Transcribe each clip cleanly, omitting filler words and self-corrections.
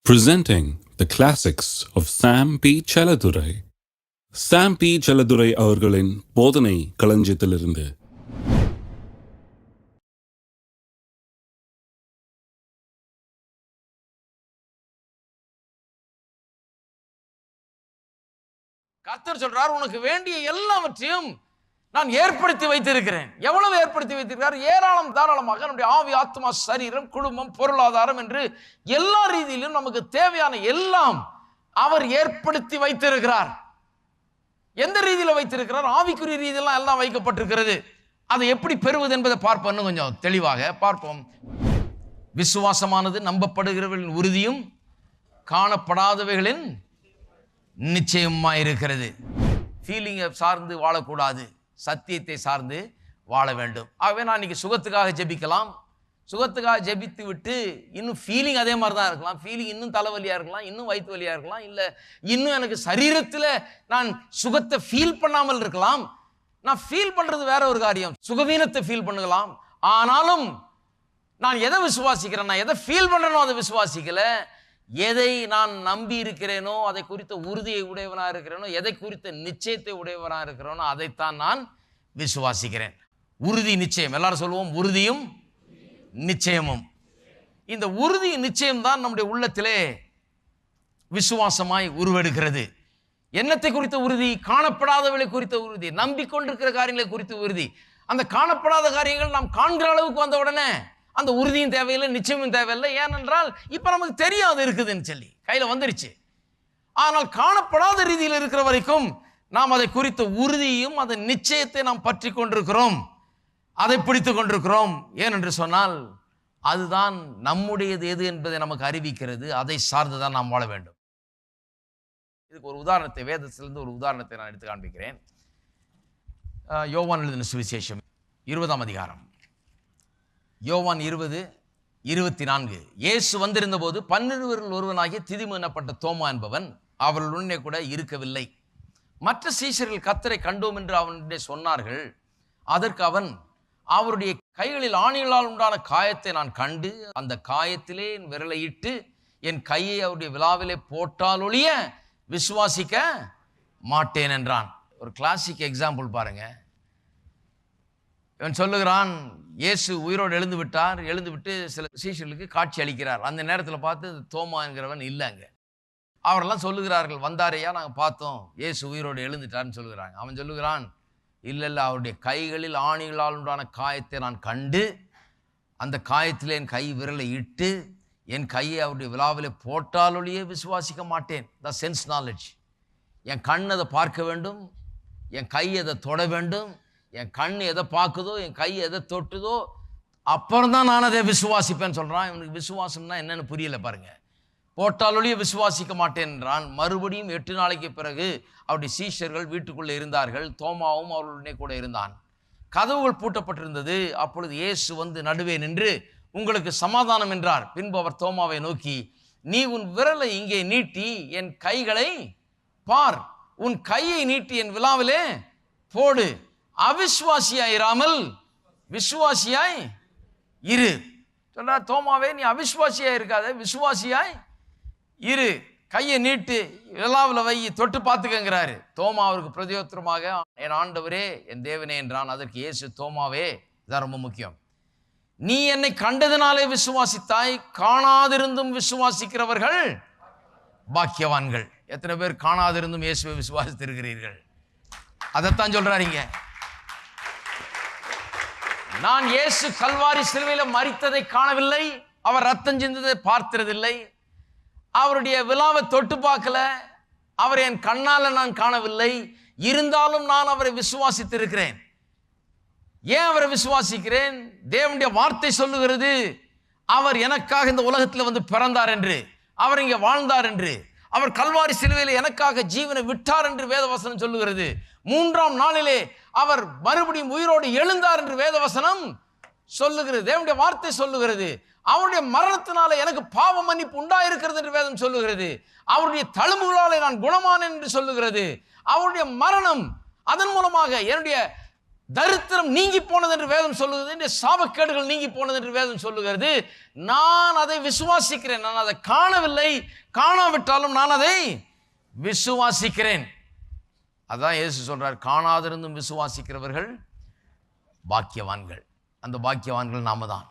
Presenting the classics of Sam P. Chaladurai. Sam P. Chaladurai அவர்களின் போதனை களஞ்சியத்திலிருந்து. கர்த்தர் சொல்றார், உனக்கு வேண்டிய எல்லாவற்றையும் நான் ஏற்படுத்தி வைத்திருக்கிறேன். எவ்வளவு ஏற்படுத்தி வைத்திருக்கிறார்? ஏராளம் தாராளமாக. நம்முடைய ஆவி, ஆத்மா, சரீரம், குடும்பம், பொருளாதாரம் என்று எல்லா ரீதியிலும் நமக்கு தேவையான எல்லாம் அவர் ஏற்படுத்தி வைத்திருக்கிறார். எந்த ரீதியில் வைத்திருக்கிறார்? ஆவிக்குரிய ரீதியெல்லாம் எல்லாம் வைக்கப்பட்டிருக்கிறது. அதை எப்படி பெறுவது என்பதை பார்ப்போம், கொஞ்சம் தெளிவாக பார்ப்போம். விசுவாசமானது நம்பப்படுகிறவர்களின் உறுதியும் காணப்படாதவைகளின் நிச்சயமாயிருக்கிறது. ஃபீலிங்கை சார்ந்து வாழக்கூடாது, சத்தியத்தை சார்ந்து வாழ வேண்டும். ஆகவே நான் இன்னைக்கு சுகத்துக்காக ஜெபிக்கலாம், சுகத்துக்காக ஜெபித்து விட்டு இன்னும் ஃபீலிங் அதே மாதிரி தான் இருக்கலாம். ஃபீலிங் இன்னும் தலைவலியாக இருக்கலாம், இன்னும் வயிற்று வலியாக இருக்கலாம், இல்லை இன்னும் எனக்கு சரீரத்தில் நான் சுகத்தை ஃபீல் பண்ணாமல் இருக்கலாம். நான் ஃபீல் பண்ணுறது வேற ஒரு காரியம், சுகவீனத்தை ஃபீல் பண்ணலாம். ஆனாலும் நான் எதை விசுவாசிக்கிறேன், நான் எதை ஃபீல் பண்ணுறேனோ அதை விசுவாசிக்கல. எதை நான் நம்பி இருக்கிறேனோ, அதை குறித்த உறுதியை உடையவனாக இருக்கிறேனோ, எதை குறித்த நிச்சயத்தை உடையவனாக இருக்கிறேனோ அதைத்தான் நான் விசுவாசிக்கிறேன். உறுதி, நிச்சயம், எல்லாரும் சொல்லுவோம், உறுதியும் நிச்சயமும். இந்த உறுதி நிச்சயம்தான் நம்முடைய உள்ளத்திலே விசுவாசமாய் உருவெடுக்கிறது. என்னத்தை குறித்த உறுதி? காணப்படாதவர்களை குறித்த உறுதி, நம்பிக்கொண்டிருக்கிற காரியங்களை குறித்த உறுதி. அந்த காணப்படாத காரியங்கள் நாம் காண்கிற அளவுக்கு வந்த உடனே அந்த உறுதியும் தேவையில்லை, நிச்சயமும் தேவையில்லை. ஏனென்றால் இப்போ நமக்கு தெரியாது இருக்குதுன்னு சொல்லி கையில் வந்துருச்சு. ஆனால் காணப்படாத ரீதியில் இருக்கிற வரைக்கும் நாம் அதை குறித்த உறுதியும் அந்த நிச்சயத்தை நாம் பற்றி கொண்டிருக்கிறோம், அதை பிடித்து கொண்டிருக்கிறோம். ஏனென்று சொன்னால் அதுதான் நம்முடையது எது என்பதை நமக்கு அறிவிக்கிறது. அதை சார்ந்து தான் நாம் வாழ வேண்டும். இதுக்கு ஒரு உதாரணத்தை, வேதத்திலிருந்து ஒரு உதாரணத்தை நான் எடுத்து காண்பிக்கிறேன். யோவான் எழுதின சுவிசேஷம் 20ஆம் அதிகாரம், யோவான் 20:24. இயேசு வந்திருந்த போது 12 ஒருவனாகிய திதிமு என்னப்பட்ட தோமா என்பவன் அவர்களுடனே கூட இருக்கவில்லை. மற்ற சீஷர்கள் கர்த்தரை கண்டோம் என்று அவனுடைய சொன்னார்கள். அதற்கு அவன், அவருடைய கைகளில் ஆணிகளால் உண்டான காயத்தை நான் கண்டு அந்த காயத்திலே என் விரலை இட்டு என் கையை அவருடைய விலாவிலே போட்டாலொழிய விசுவாசிக்க மாட்டேன் என்றான். ஒரு கிளாசிக் எக்ஸாம்பிள் பாருங்க. இவன் சொல்லுகிறான், இயேசு உயிரோடு எழுந்து விட்டார், எழுந்து விட்டு சில சீஷர்களுக்கு காட்சி அளிக்கிறார். அந்த நேரத்தில் பார்த்து தோமா என்கிறவன் இல்லைங்க. அவரெல்லாம் சொல்லுகிறார்கள், வந்தாரையா நாங்கள் பார்த்தோம், இயேசு உயிரோடு எழுந்துட்டார்னு சொல்லுகிறாங்க. அவன் சொல்லுகிறான், இல்லை, அவருடைய கைகளில் ஆணிகளால் உண்டான காயத்தை நான் கண்டு அந்த காயத்தில் என் கை விரலை இட்டு என் கையை அவருடைய விலாவிலே போட்டாலொழியே விசுவாசிக்க மாட்டேன். The sense knowledge. என் கண் அதை பார்க்க வேண்டும், என் கை அதை தொட வேண்டும், என் கண் எதை பார்க்குதோ, என் கை எதை தொட்டுதோ, அப்புறம் தான் நான் அதை விசுவாசிப்பேன்னு சொல்கிறான். இவனுக்கு விசுவாசம்னா என்னென்னு புரியலை பாருங்க. போட்டாலொழிய விசுவாசிக்க மாட்டேன் என்றான். மறுபடியும் 8 நாளைக்கு பிறகு அவருடைய சீஷர்கள் வீட்டுக்குள்ளே இருந்தார்கள். தோமாவும் அவர்களுடனே கூட இருந்தான். கதவுகள் பூட்டப்பட்டிருந்தது. அப்பொழுது இயேசு வந்து நடுவே நின்று, உங்களுக்கு சமாதானம் என்றார். பின்பு அவர் தோமாவை நோக்கி, நீ உன் விரலை இங்கே நீட்டி என் கைகளை பார், உன் கையை நீட்டி என் விலாவிலே போடு, அவிசுவாசியாயிராமல் விசுவாசியாய் இரு. சொல்ற, தோமாவே நீ அவிசுவாசியாய் இருக்காத, விசுவாசியாய் இரு, கையை நீட்டு விலாவில் வை, தொட்டு பார்த்துக்கங்கிறாரு. தோமா அவருக்கு பிரதியோத்திரமாக, என் ஆண்டவரே என் தேவனே என்றான். அதற்கு இயேசு, தோமாவே, இதான் ரொம்ப முக்கியம், நீ என்னை கண்டதினாலே விசுவாசித்தாய், காணாதிருந்தும் விசுவாசிக்கிறவர்கள் பாக்கியவான்கள். எத்தனை பேர் காணாதிருந்தும் இயேசுவை விசுவாசித்திருக்கிறீர்கள்? அதைத்தான் சொல்றாருங்க. நான் இயேசு கல்வாரி சிலுவையில் மரித்ததை காணவில்லை, அவர் ரத்தம் சிந்ததை பார்த்ததில்லை, அவருடைய விலாவை தொட்டு பார்க்கல, அவரை என் கண்ணால் நான் காணவில்லை. இருந்தாலும் நான் அவரை விசுவாசித்திருக்கிறேன். ஏன் அவரை விசுவாசிக்கிறேன்? தேவனுடைய வார்த்தை சொல்லுகிறது, அவர் எனக்காக இந்த உலகத்தில் வந்து பிறந்தார் என்று, அவர் இங்கே வாழ்ந்தார் என்று, அவர் கல்வாரி சிலுவையில் எனக்காக ஜீவனை விட்டார் என்று வேதவசனம் சொல்லுகிறது. 3ஆம் நாளிலே அவர் மறுபடியும் உயிரோடு எழுந்தார் என்று வேதவசனம் சொல்லுகிறது. தேவனுடைய வார்த்தை சொல்லுகிறது. அவருடைய மரணத்தினால எனக்கு பாவ மன்னிப்பு உண்டாயிருக்கிறது என்று வேதம் சொல்லுகிறது. அவருடைய தழும்புகளாலே நான் குணமானேன் என்று சொல்லுகிறது. அவருடைய மரணம், அதன் மூலமாக என்னுடைய தரித்திரம் நீங்கி போனது என்று வேதம் சொல்லுகிறது, இந்த சாபக்கேடுகள் நீங்கி போனது என்று வேதம் சொல்லுகிறது. நான் அதை விசுவாசிக்கிறேன். நான் அதை காணவில்லை, காணாவிட்டாலும் நான் அதை விசுவாசிக்கிறேன். அதான் இயேசு சொல்றார், காணாதிருந்தும் விசுவாசிக்கிறவர்கள் பாக்கியவான்கள். அந்த பாக்கியவான்கள் நாம தான்,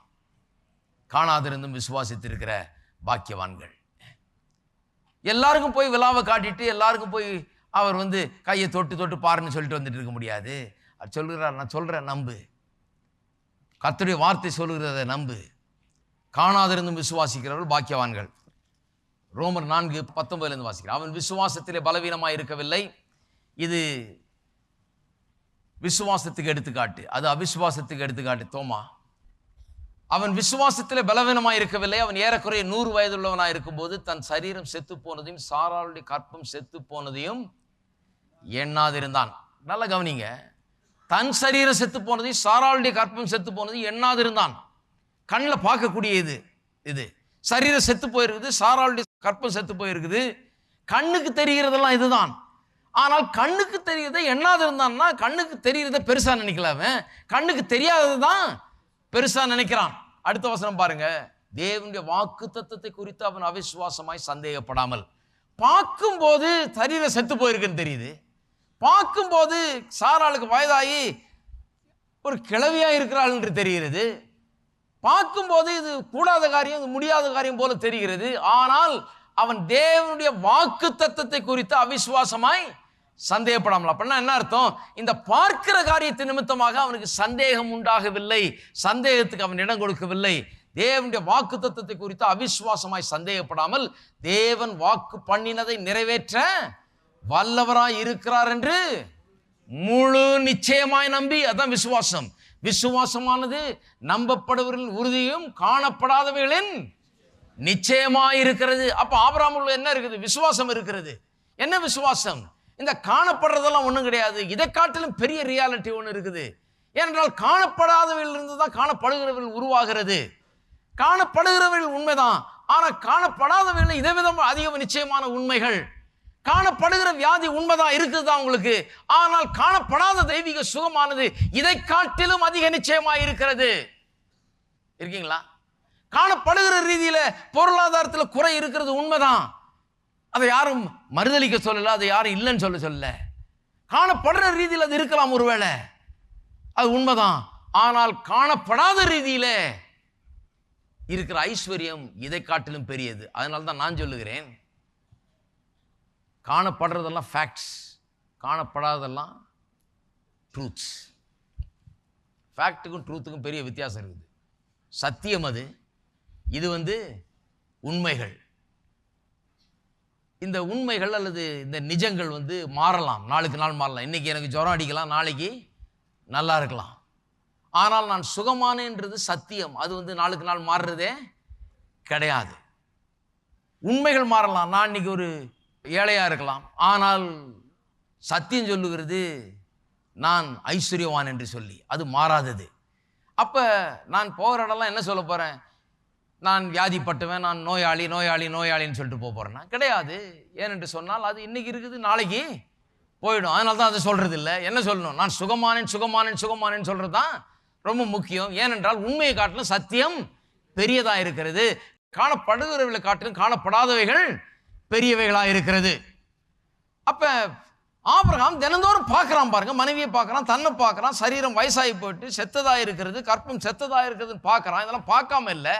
காணாதிருந்தும் விசுவாசித்திருக்கிற பாக்கியவான்கள். எல்லாருக்கும் போய் விழாவை காட்டிட்டு எல்லாருக்கும் போய் அவர் கையை தொட்டு தொட்டு பாருன்னு சொல்லிட்டு வந்துட்டு இருக்க முடியாது. அவர் சொல்லுகிறார், நான் சொல்றேன் நம்பு, கர்த்தருடைய வார்த்தை சொல்லுகிறத நம்பு. காணாதிருந்தும் விசுவாசிக்கிறவர்கள் பாக்கியவான்கள். ரோமர் 4:19 வாசிக்கிறார். அவன் விசுவாசத்திலே பலவீனமாய் இருக்கவில்லை. இது விசுவாசத்துக்கு எடுத்துக்காட்டு, அது அவிசுவாசத்துக்கு எடுத்துக்காட்டு. தோமா அவன் விசுவாசத்திலே பலவீனமாய் இருக்கவில்லை. அவன் ஏறக்குறைய 100 வயதுள்ளவனாய் இருக்கும்போது தன் சரீரம் செத்து போனதையும் சாராளுடைய கற்பம் செத்து போனதையும் எண்ணாதிருந்தான். நல்லா கவனிங்க, தன் சரீரம் செத்து போனதையும் சாராளுடைய கற்பம் செத்து போனதையும் எண்ணாதிருந்தான். கண்ணில் பார்க்கக்கூடிய இது சரீரம் செத்து போயிருக்குது, சாராளுடைய கற்பம் செத்து போயிருக்குது. கண்ணுக்கு தெரிகிறதெல்லாம் இதுதான். ஆனால் கண்ணுக்கு தெரிகிறத எண்ணாதிருந்தான்னா, கண்ணுக்கு தெரிகிறத பெருசா நினைக்கலாம, கண்ணுக்கு தெரியாதது தான் பெருசா நினைக்கிறான். அடுத்த வசனம் பாருங்க, தேவனுடைய வாக்கு தத்தத்தை குறித்து அவன் அவிசுவாசமாய் சந்தேகப்படாமல். பார்க்கும்போது சரீரம் செத்து போயிருக்குன்னு தெரியுது, பார்க்கும்போது சாராளுக்கு வயதாகி ஒரு கிழவியா இருக்கிறாள் என்று தெரிகிறது, பார்க்கும்போது இது கூடாத காரியம், இது முடியாத காரியம் போல தெரிகிறது. ஆனால் அவன் தேவனுடைய வாக்கு தத்தத்தை குறித்து அவிசுவாசமாய் சந்தேகப்படாமல். அப்படின்னா என்ன அர்த்தம்? இந்த பார்க்கிற காரியத்தின் நிமித்தமாக அவனுக்கு சந்தேகம் உண்டாகவில்லை, சந்தேகத்துக்கு அவன் இடம் கொடுக்கவில்லை. தேவனுடைய வாக்கு தத்தத்தை குறித்து அவிசுவாசமாய் சந்தேகப்படாமல் தேவன் வாக்கு பண்ணினதை நிறைவேற்ற வல்லவராய் இருக்கிறார் என்று முழு நிச்சயமாய் நம்பி. அதான் விசுவாசம். விசுவாசமானது நம்பப்படுவர்களின் உறுதியும் காணப்படாதவைகளின் நிச்சயமாய் இருக்கிறது. அப்ப ஆபிரகாமுல என்ன இருக்குது? விசுவாசம் இருக்கிறது. என்ன விசுவாசம்? இந்த காணப்படுறதெல்லாம் ஒண்ணும் கிடையாது, இதை காட்டிலும் பெரிய ரியாலிட்டி ஒன்று இருக்குது. ஏனென்றால் காணப்படாதவையிலிருந்து தான் காணப்படுகிறவர்கள் உருவாகிறது. காணப்படுகிறவர்கள் உண்மைதான், ஆனா காணப்படாதவைகள் இதை விதம் அதிக நிச்சயமான உண்மைகள். காணப்படுகிற வியாதி உண்மைதான் இருக்குதுதான் உங்களுக்கு, ஆனால் காணப்படாத தெய்வீக சுகமானது இதை காட்டிலும் அதிக நிச்சயமாக இருக்கிறது. இருக்கீங்களா? காணப்படுகிற ரீதியில பொருளாதாரத்தில் குறை இருக்கிறது உண்மைதான், அதை யாரும் மறுதலிக்க சொல்லல, அதை யாரும் இல்லைன்னு சொல்லல. காணப்படுற ரீதியில் அது இருக்கலாம், ஒருவேளை அது உண்மைதான். ஆனால் காணப்படாத ரீதியில இருக்கிற ஐஸ்வர்யம் இதை காட்டிலும் பெரியது. அதனால தான் நான் சொல்லுகிறேன், காணப்படுறதெல்லாம் ஃபேக்ட்ஸ், காணப்படாததெல்லாம் ட்ரூத்ஸ். ஃபேக்ட்டுக்கும் ட்ரூத்துக்கும் பெரிய வித்தியாசம் இருக்குது. சத்தியம் அது, இது உண்மைகள். இந்த உண்மைகள் அல்லது இந்த நிஜங்கள் மாறலாம், நாளுக்கு நாள் மாறலாம். இன்னைக்கு எனக்கு ஜுரம் அடிக்கலாம், நாளைக்கு நல்லா இருக்கலாம். ஆனால் நான் சுகமானேன்றது சத்தியம், அது நாளுக்கு நாள் மாறுறதே கிடையாது. உண்மைகள் மாறலாம். நான் இன்னைக்கு ஒரு ஏழையா இருக்கலாம், ஆனால் சத்தியம் சொல்லுகிறது நான் ஐஸ்வர்யவான் என்று சொல்லி, அது மாறாதது. அப்ப நான் போகிற இடம்லாம் என்ன சொல்ல போறேன்? நான் வியாதிப்பட்டுவேன், நான் நோயாளி நோயாளி நோயாளின்னு சொல்லிட்டு போறேன்னா கிடையாது. ஏனென்று சொன்னால் அது இன்னைக்கு இருக்குது, நாளைக்கு போயிடும். அதனால தான் அதை சொல்றது இல்லை. என்ன சொல்லணும்? நான் சுகமானேன் சுகமானேன் சுகமானேன்னு சொல்றது தான் ரொம்ப முக்கியம். ஏனென்றால் உண்மையை காட்டிலும் சத்தியம் பெரியதா இருக்கிறது. காணப்படுகிறவர்களை காட்டிலும் காணப்படாதவைகள் பெரியவைகளா இருக்கிறது. அப்ப ஆபிரகாம் தினந்தோறும் பார்க்கறான் பாருங்க, மனைவியை பார்க்கறான், தன்னை பார்க்கறான், சரீரம் வயசாகி போயிட்டு செத்ததா இருக்கிறது, கற்பம் செத்ததா இருக்கிறதுன்னு பார்க்கறான். இதெல்லாம் பார்க்காம இல்லை,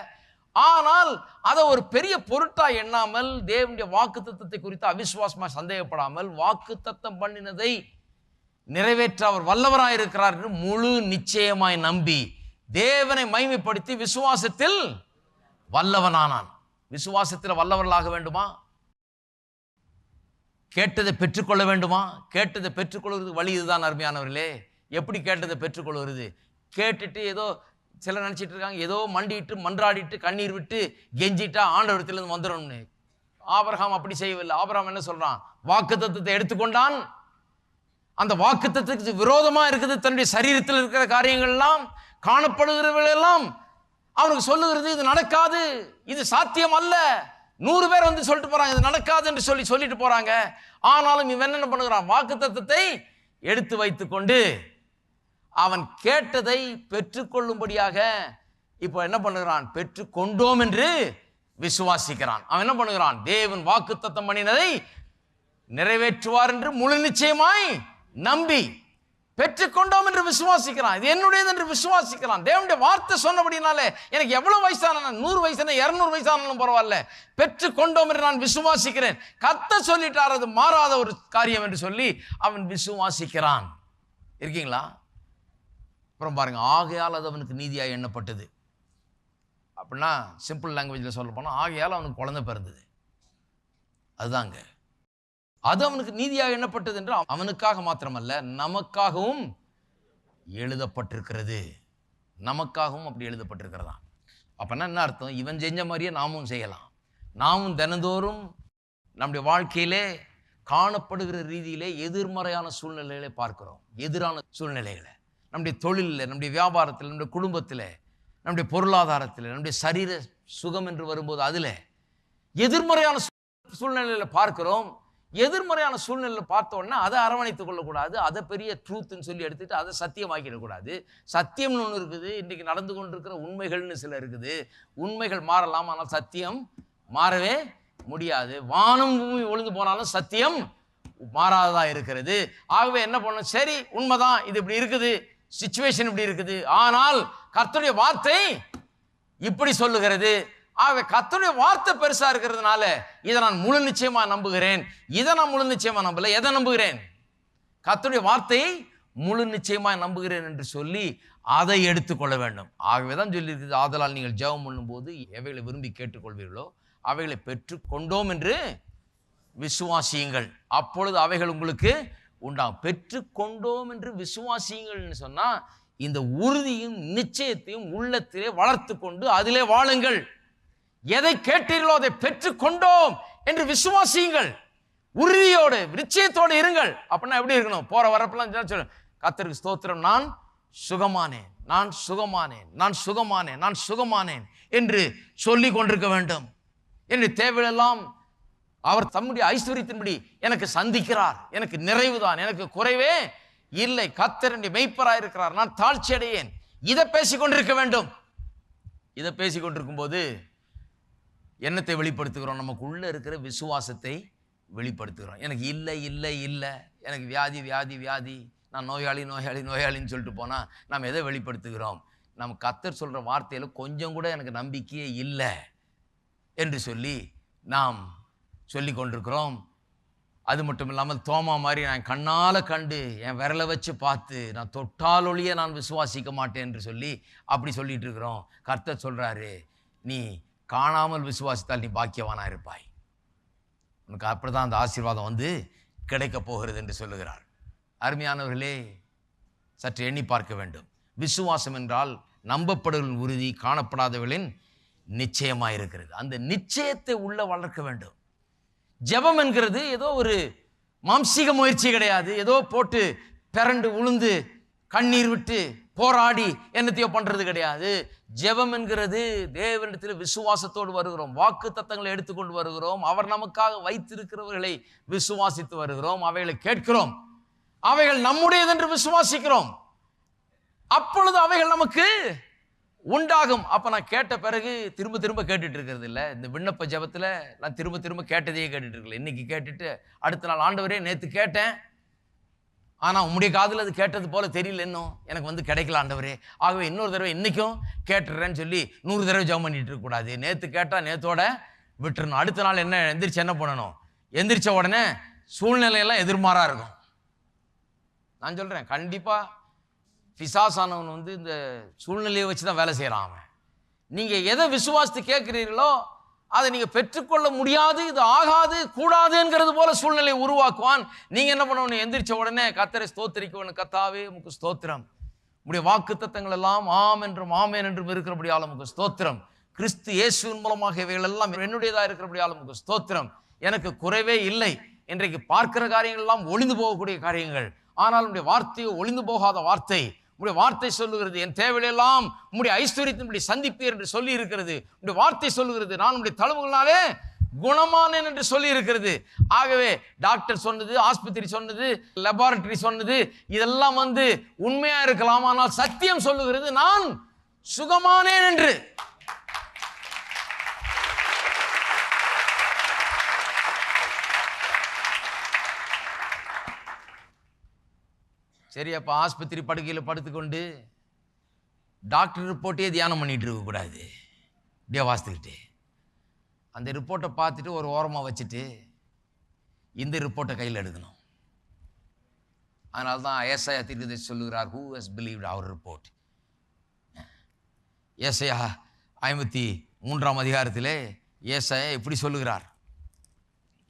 ஆனால் அதை ஒரு பெரிய பொருட்டா எண்ணாமல், தேவனுடைய வாக்குத்தத்தத்தை குறித்து அவிசுவாசமா சந்தேகப்படாமல், வாக்குத்தத்தம் பண்ணினதை நிறைவேற்ற அவர் வல்லவராய் இருக்கிறார் என்று முழு நிச்சயமாய் நம்பி தேவனை மகிமைப்படுத்தி விசுவாசத்தில் வல்லவனானான். விசுவாசத்தில் வல்லவர்களாக வேண்டுமா? கேட்டதை பெற்றுக்கொள்ள வேண்டுமா? கேட்டதை பெற்றுக்கொள்வது வழி இதுதான் அருமையானவர்களே. எப்படி கேட்டதை பெற்றுக்கொள்வது? கேட்டுட்டு ஏதோ சிலர் நினைச்சிட்டு இருக்காங்க, ஏதோ மண்டிட்டு மன்றாடிட்டு கண்ணீர் விட்டு கெஞ்சிட்டா ஆண்டவரத்திலிருந்து வந்துடும்னு. ஆபிரகாம் அப்படி செய்யவில்லை. ஆபிரகாம் என்ன சொல்றான்? வாக்குத்தத்தத்தை எடுத்துக்கொண்டான். அந்த வாக்குத்தத்தத்துக்கு விரோதமா இருக்குது தன்னுடைய சரீரத்தில் இருக்கிற காரியங்கள் எல்லாம், காணப்படுகிறவர்கள் எல்லாம் அவனுக்கு சொல்லுகிறது இது நடக்காது, இது சாத்தியம் அல்ல. 100 பேர் சொல்லிட்டு போறாங்க இது நடக்காது என்று சொல்லிட்டு போறாங்க. ஆனாலும் இவன் என்ன பண்ணுகிறான்? வாக்குத்தத்தத்தை எடுத்து வைத்துக் கொண்டு அவன் கேட்டதை பெற்றுக்கொள்ளும்படியாக இப்போ என்ன பண்ணுகிறான்? பெற்று கொண்டோம் என்று விசுவாசிக்கிறான். அவன் என்ன பண்ணுகிறான்? தேவன் வாக்குத்தத்தம் பண்ணினதை நிறைவேற்றுவார் என்று முழு நிச்சயமாய் நம்பி பெற்றுக்கொண்டோம் என்று விசுவாசிக்கிறான். இது என்னுடையது என்று விசுவாசிக்கிறான். தேவனுடைய வார்த்தை சொன்னபடினாலே எனக்கு எவ்வளவு வயசான 100 வயசான 200 வயசானாலும் பரவாயில்ல, பெற்றுக்கொண்டோம் என்று நான் விசுவாசிக்கிறேன். கர்த்தர் சொல்லிட்டார், அது மாறாத ஒரு காரியம் என்று சொல்லி அவன் விசுவாசிக்கிறான். இருக்கீங்களா? அப்புறம் பாருங்க, ஆகையால் அது அவனுக்கு நீதியாக எண்ணப்பட்டது. அப்படின்னா சிம்பிள் லாங்குவேஜில் சொல்ல போனால், ஆகையால் அவனுக்கு குழந்தை பிறந்தது. அதுதாங்க, அது அவனுக்கு நீதியாக எண்ணப்பட்டது என்று அவனுக்காக மாத்திரமல்ல, நமக்காகவும் எழுதப்பட்டிருக்கிறது. நமக்காகவும் அப்படி எழுதப்பட்டிருக்கிறதா. அப்பனா என்ன அர்த்தம்? இவன் செஞ்ச மாதிரியே நாமும் செய்யலாம். நாமும் தினந்தோறும் நம்முடைய வாழ்க்கையிலே காணப்படுகிற ரீதியிலே எதிர்மறையான சூழ்நிலைகளை பார்க்கிறோம். எதிரான சூழ்நிலைகளை நம்முடைய தொழிலில், நம்முடைய வியாபாரத்தில், நம்முடைய குடும்பத்தில், நம்முடைய பொருளாதாரத்தில், நம்முடைய சரீர சுகம் என்று வரும்போது அதில் எதிர்மறையான சூழ்நிலையில் பார்க்கிறோம். எதிர்மறையான சூழ்நிலையில் பார்த்த உடனே அதை அரவணைத்துக் கொள்ளக்கூடாது. அதை பெரிய ட்ரூத்துன்னு சொல்லி எடுத்துட்டு அதை சத்தியமாக்கிடக்கூடாது. சத்தியம்னு ஒன்று இருக்குது, இன்றைக்கு நடந்து கொண்டிருக்கிற உண்மைகள்னு சில இருக்குது. உண்மைகள் மாறலாம், ஆனால் சத்தியம் மாறவே முடியாது. வானம் பூமி ஒழுந்து போனாலும் சத்தியம் மாறாததாக இருக்கிறது. ஆகவே என்ன பண்ணணும்? சரி, உண்மைதான், இது இப்படி இருக்குது, சிச்சுவேஷன் இப்படி இருக்குது, ஆனால் கர்த்தருடைய வார்த்தை இப்படி சொல்லுகிறது. ஆகவே கர்த்தருடைய வார்த்தை பெருசா இருக்கிறதுனால இதை நான் முழு நிச்சயமா நம்புகிறேன். இதை நான் முழு நிச்சயமா நம்பல, எதை நம்புகிறேன்? கர்த்தருடைய வார்த்தையை முழு நிச்சயமா நம்புகிறேன் என்று சொல்லி அதை எடுத்துக்கொள்ள வேண்டும். ஆகவேதான் சொல்லியிருக்கிறது, ஆதலால் நீங்கள் ஜெபம் பண்ணும்போது எவைகளை விரும்பி கேட்டுக்கொள்வீர்களோ அவைகளை பெற்று கொண்டோம் என்று விசுவாசியுங்கள், அப்பொழுது அவைகள் உங்களுக்கு உண்டாகும். பெற்று கொண்டோம் என்று விசுவாசியுங்கள்னு சொன்னா, இந்த உறுதியும் நிச்சயத்தையும் உள்ளத்திலே வளர்த்து கொண்டு அதிலே வாழுங்கள். எதை கேட்டீர்களோ அதை பெற்று கொண்டோம் என்று விசுவாசியுங்கள். உறுதியோடு நிச்சயத்தோடு இருங்கள். அப்படின்னா எப்படி இருக்கணும்? போற வரப்பெல்லாம் சொல்லு, கர்த்தருக்கு ஸ்தோத்திரம், நான் சுகமானேன், நான் சுகமானேன், நான் சுகமானேன், நான் சுகமானேன் என்று சொல்லி கொண்டிருக்க வேண்டும். என்று தேவையெல்லாம் அவர் தம்முடைய ஐஸ்வர்யத்தின்படி எனக்கு சந்திக்கிறார், எனக்கு நிறைவுதான், எனக்கு குறைவே இல்லை, கர்த்தர் மெய்ப்பராய் இருக்கிறார், நான் தாழ்ச்சி அடையேன். இதை பேசிக்கொண்டிருக்க வேண்டும். இதை பேசிக்கொண்டிருக்கும் போது என்னத்தை வெளிப்படுத்துகிறோம்? நமக்குள்ள இருக்கிற விசுவாசத்தை வெளிப்படுத்துகிறோம். எனக்கு இல்லை இல்லை இல்லை, எனக்கு வியாதி வியாதி வியாதி, நான் நோயாளி நோயாளி நோயாளின்னு சொல்லிட்டு போனால் நாம் எதை வெளிப்படுத்துகிறோம்? நம்ம கர்த்தர் சொல்கிற வார்த்தையில் கொஞ்சம் கூட எனக்கு நம்பிக்கையே இல்லை என்று சொல்லி நாம் சொல்லி கொண்டிருக்கிறோம். அது மட்டும் இல்லாமல் தோமா மாதிரி நான் கண்ணால் கண்டு என் விரலை வச்சு பார்த்து நான் தொட்டாலொழிய நான் விசுவாசிக்க மாட்டேன் என்று சொல்லி அப்படி சொல்லிட்டு இருக்கிறோம். கர்த்தர் சொல்கிறாரு, நீ காணாமல் விசுவாசித்தால் நீ பாக்கியவானா இருப்பாய், உனக்கு அப்படிதான் அந்த ஆசீர்வாதம் வந்து கிடைக்க போகிறது என்று சொல்லுகிறார். அருமையானவர்களே, சற்று எண்ணி பார்க்க வேண்டும். விசுவாசம் என்றால் நம்பப்படுகளின் உறுதி, காணப்படாதவர்களின் நிச்சயமாக இருக்கிறது. அந்த நிச்சயத்தை உள்ள வளர்க்க வேண்டும். ஜெபம் என்கிறது ஏதோ ஒரு மாம்சீக முயற்சி கிடையாது. ஏதோ போட்டு பிறண்டு உளுந்து கண்ணீர் விட்டு போராடி என்னத்தையோ பண்றது கிடையாது. ஜெபம் என்கிறது தேவனிடத்தில் விசுவாசத்தோடு வருகிறோம், வாக்கு தத்தங்களை எடுத்துக்கொண்டு வருகிறோம், அவர் நமக்காக வைத்திருக்கிறவர்களை விசுவாசித்து வருகிறோம், அவைகளை கேட்கிறோம், அவைகள் நம்முடையது என்று விசுவாசிக்கிறோம். அப்பொழுது அவைகள் நமக்கு உண்டாகும். அப்ப நான் கேட்ட பிறகு திரும்ப திரும்ப கேட்டுட்டு இருக்கிறது இல்லை. இந்த விண்ணப்ப ஜெபத்தில் நான் திரும்ப திரும்ப கேட்டதையே கேட்டுட்டு இருக்கல. இன்னைக்கு கேட்டுட்டு அடுத்த நாள், ஆண்டவரே நேற்று கேட்டேன், ஆனால் உம்முடைய காதில் அது கேட்டது போல தெரியல, இன்னும் எனக்கு வந்து கிடைக்கல ஆண்டவரே, ஆகவே இன்னொரு தடவை இன்னைக்கும் கேட்டுறேன்னு சொல்லி 100 தடவை ஜெபம் பண்ணிட்டு இருக்கக்கூடாது. நேற்று கேட்டால் நேற்றோட விட்டுறணும். அடுத்த நாள் எந்திரிச்சு என்ன பண்ணணும்? எந்திரிச்ச உடனே சூழ்நிலையெல்லாம் எதிர்மாறாக இருக்கும். நான் சொல்கிறேன், கண்டிப்பாக பிசாசானவன் வந்து இந்த சூழ்நிலையை வச்சு தான் வேலை செய்கிறான். அவன் நீங்கள் எதை விசுவாசித்து கேட்குறீர்களோ அதை நீங்கள் பெற்றுக்கொள்ள முடியாது, இது ஆகாது, கூடாதுங்கிறது போல சூழ்நிலையை உருவாக்குவான். நீங்கள் என்ன பண்ணணும்? எந்திரிச்ச உடனே கர்த்தரை ஸ்தோத்திரிக்கணும். கர்த்தாவே உமக்கு ஸ்தோத்திரம், உடைய வாக்கு தத்தங்கள் எல்லாம் ஆம் என்றும் ஆமேன் என்றும் இருக்கிறபடியால் உமக்கு ஸ்தோத்திரம், கிறிஸ்து இயேசுவின் மூலமாக இவைகள் எல்லாம் என்னுடையதாக இருக்கிறபடியால் உமக்கு ஸ்தோத்திரம், எனக்கு குறைவே இல்லை. இன்றைக்கு பார்க்கிற காரியங்கள் எல்லாம் ஒளிந்து போகக்கூடிய காரியங்கள், ஆனால் உடைய வார்த்தையோ ஒளிந்து போகாத வார்த்தை. உடைய வார்த்தை சொல்லுகிறது, என் தேவையெல்லாம் உம்முடைய ஐஸ்வர்யத்தின்படி சந்திப்பீர் என்று சொல்லி இருக்கிறது. உடைய வார்த்தை சொல்லுகிறது, நான் உடைய தழும்புகளாலே குணமானேன் என்று சொல்லி இருக்கிறது. ஆகவே டாக்டர் சொன்னது, ஆஸ்பத்திரி சொன்னது, லெபார்டரி சொன்னது இதெல்லாம் உண்மையா இருக்கலாம். ஆனால் சத்தியம் சொல்லுகிறது நான் சுகமானேன் என்று. சரி, அப்ப ஆஸ்பத்திரி படுக்கையில் படுத்துக்கொண்டு டாக்டர் ரிப்போர்ட்டே தியானம் பண்ணிட்டு இருக்க கூடாது. இப்படியே வாசித்துக்கிட்டு அந்த ரிப்போர்ட்டை பார்த்துட்டு ஒரு ஓரமாக வச்சுட்டு இந்த ரிப்போர்ட்டை கையில் எடுக்கணும். அதனால தான் ஏசாயா தீர்க்கதரிசி சொல்லுகிறார், who has believed our report. ஏசாயா 53ஆம் அதிகாரத்திலே ஏசாயா இப்படி சொல்லுகிறார்,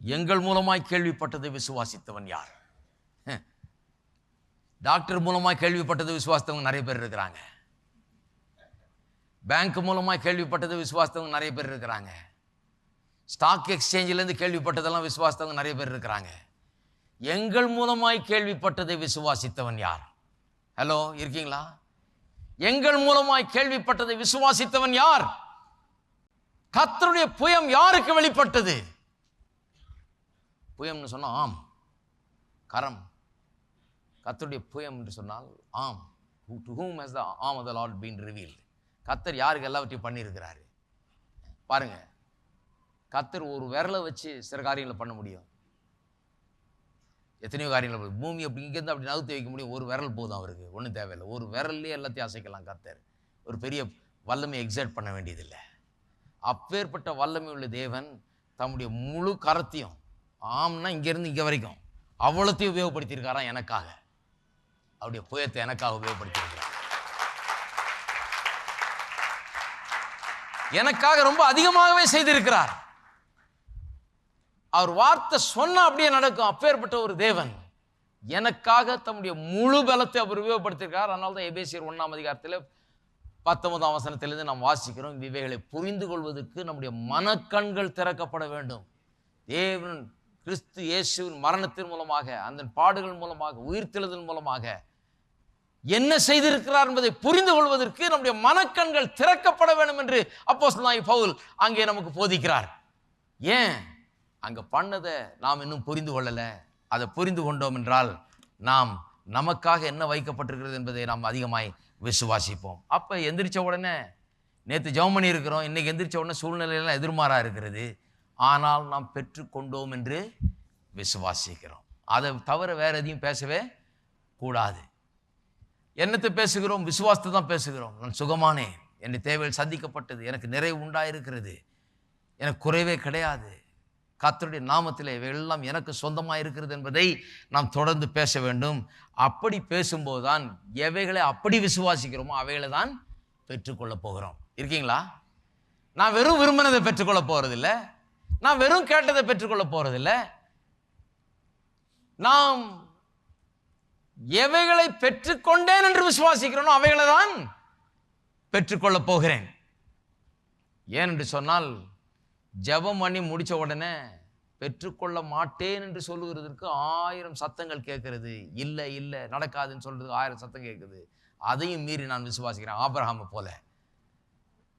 எங்கள் மூலமாய் கேள்விப்பட்டதை விசுவாசித்தவன் யார்? டாக்டர் மூலமாக கேள்விப்பட்டது விசுவாசத்தவங்க நிறைய பேர் இருக்கிறாங்க. பேங்க் மூலமாக கேள்விப்பட்டது விசுவாசத்தவங்க நிறைய பேர் இருக்கிறாங்க. ஸ்டாக் எக்ஸ்சேஞ்சிலேருந்து கேள்விப்பட்டதெல்லாம் விசுவாசத்தவங்க நிறைய பேர் இருக்கிறாங்க. எங்கள் மூலமாய் கேள்விப்பட்டதை விசுவாசித்தவன் யார்? ஹலோ, இருக்கீங்களா? எங்கள் மூலமாய் கேள்விப்பட்டதை விசுவாசித்தவன் யார்? கர்த்தருடைய புயம் யாருக்கு வெளிப்பட்டது? புயம்னு சொன்னா ஆம், கரம். கர்த்தருடைய புயம் என்று சொன்னால் ஆம். To whom has the arm of the Lord been revealed? கர்த்தர் யாருக்கு எல்லாவற்றையும் பண்ணியிருக்கிறாரு பாருங்க. கர்த்தர் ஒரு விரலை வச்சு சில காரியங்களை பண்ண முடியும். எத்தனையோ காரியங்கள் பூமி அப்படி இங்கேருந்து அப்படி நகர்த்தி வைக்க முடியும். ஒரு விரல் போதும் அவருக்கு, ஒன்றும் தேவையில்லை. ஒரு விரல்லே எல்லாத்தையும் அசைக்கலாம் கர்த்தர். ஒரு பெரிய வல்லமை எக்ஸர்ட் பண்ண வேண்டியதில்லை. அப்பேற்பட்ட வல்லமை உள்ள தேவன் தம்முடைய முழு கரத்தையும், ஆம்னா இங்கேருந்து இங்கே வரைக்கும் அவ்வளோத்தையும் உபயோகப்படுத்தியிருக்காராம் எனக்காக. அவருடைய புயத்தை எனக்காக உபயோகப்படுத்தியிருக்கிறார். எனக்காக ரொம்ப அதிகமாகவே செய்திருக்கிறார். அவர் வார்த்தை சொன்னா அப்படியே நடக்கும். அப்பேற்பட்ட ஒரு தேவன் எனக்காக தம்முடைய முழு பலத்தை அவர் உபயோகப்படுத்தியிருக்கிறார். அதனால தான் எபேசியர் 1ஆம் அதிகாரத்தில் 19ஆம் வசனத்திலிருந்து நாம் வாசிக்கிறோம், இவைகளை புரிந்து கொள்வதற்கு நம்முடைய மனக்கண்கள் திறக்கப்பட வேண்டும். தேவன் கிறிஸ்து இயேசுவின் மரணத்தின் மூலமாக, அந்த பாடுகள் மூலமாக, உயிர்த்தெழுதல் மூலமாக என்ன செய்திருக்கிறார் என்பதை புரிந்து கொள்வதற்கு நம்முடைய மனக்கண்கள் திறக்கப்பட வேண்டும் என்று அப்போஸ்தலனாகிய பவுல் அங்கே நமக்கு போதிக்கிறார். ஏன்? அங்க பண்ணதை நாம் இன்னும் புரிந்து கொள்ளல. அதை புரிந்து கொண்டோம் என்றால் நாம் நமக்காக என்ன வைக்கப்பட்டிருக்கிறது என்பதை நாம் அதிகமாய் விசுவாசிப்போம். அப்ப எந்திரிச்ச உடனே, நேற்று ஜெபம் பண்ணி இருக்கிறோம், இன்னைக்கு எந்திரிச்ச உடனே சூழ்நிலையெல்லாம் எதிர்மாறா இருக்கிறது. ஆனால் நாம் பெற்றுக்கொண்டோம் என்று விசுவாசிக்கிறோம். அதை தவிர வேற எதையும் பேசவே கூடாது. என்னத்தை பேசுகிறோம்? விசுவாசத்தை தான் பேசுகிறோம். நான் சுகமானேன், என் தேவைகள் சந்திக்கப்பட்டது, எனக்கு நிறைவு உண்டாயிருக்கிறது, எனக்கு குறைவே கிடையாது, கர்த்தருடைய நாமத்திலே இவையெல்லாம் எனக்கு சொந்தமாக இருக்கிறது என்பதை நாம் தொடர்ந்து பேச வேண்டும். அப்படி பேசும்போது தான் எவைகளை அப்படி விசுவாசிக்கிறோமோ அவைகளை தான் பெற்றுக்கொள்ள போகிறோம். இருக்கீங்களா? நான் வெறும் விரும்பினதை பெற்றுக்கொள்ள போறதில்லை, நான் வெறும் கேட்டதை பெற்றுக்கொள்ள போறதில்லை. நாம் எவைகளை பெற்றுக்கொண்டேன் என்று விசுவாசிக்கிறோனோ அவைகளை தான் பெற்றுக்கொள்ள போகிறேன். ஏனென்று சொன்னால், ஜெபம் பண்ணி முடிச்ச உடனே பெற்றுக்கொள்ள மாட்டேன் என்று சொல்லுகிறதுக்கு 1000 சத்தங்கள் கேட்கிறது. இல்லை இல்லை நடக்காதுன்னு சொல்றதுக்கு 1000 சத்தம் கேட்குது. அதையும் மீறி நான் விசுவாசிக்கிறேன். ஆபிரகாமை போல.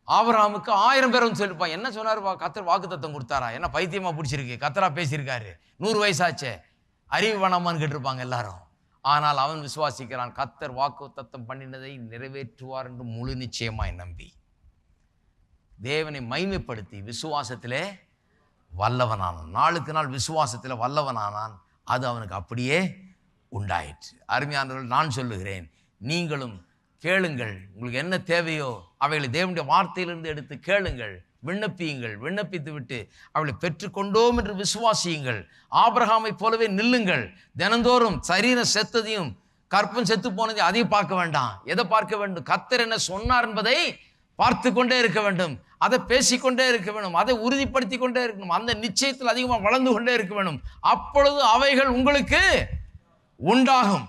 ஆபிரகாமுக்கு 1000 பேர் வந்து சொல்லிருப்பான், என்ன சொன்னார்? கர்த்தர் வாக்கு தத்தம் கொடுத்தாரா? என்ன பைத்தியமா பிடிச்சிருக்கு? கர்த்தரா பேசியிருக்காரு, 100 வயசாச்சே, அறிவு வேணாமான்னு கேட்டிருப்பாங்க எல்லாரும். ஆனால் அவன் விசுவாசிக்கிறான், கர்த்தர் வாக்கு தத்தம் பண்ணினதை நிறைவேற்றுவார் என்று முழு நிச்சயமாய் நம்பி தேவனை மைமைப்படுத்தி விசுவாசத்திலே வல்லவனானான். நாளுக்கு நாள் விசுவாசத்தில் வல்லவனானான். அது அவனுக்கு அப்படியே உண்டாயிற்று. அருமையானவர்கள், நான் சொல்லுகிறேன், நீங்களும் கேளுங்கள். உங்களுக்கு என்ன தேவையோ அவைகளை தேவனுடைய வார்த்தையிலிருந்து எடுத்து கேளுங்கள், விண்ணப்பியுங்கள். விண்ணப்பித்து விட்டு அவளை பெற்றுக்கொண்டோம் என்று விசுவாசியுங்கள். ஆபிரகாமை போலவே நில்லுங்கள். தினந்தோறும் சரீரம் செத்ததையும் கற்பம் செத்து போனதையும் அதையும் பார்க்க வேண்டாம். எதை பார்க்க வேண்டும்? கர்த்தர் என்ன சொன்னார் என்பதை பார்த்து கொண்டே இருக்க வேண்டும். அதை பேசிக்கொண்டே இருக்க வேண்டும். அதை உறுதிப்படுத்தி கொண்டே இருக்கணும். அந்த நிச்சயத்தில் அதிகமாக வளர்ந்து கொண்டே இருக்க வேண்டும். அப்பொழுது அவைகள் உங்களுக்கு உண்டாகும்.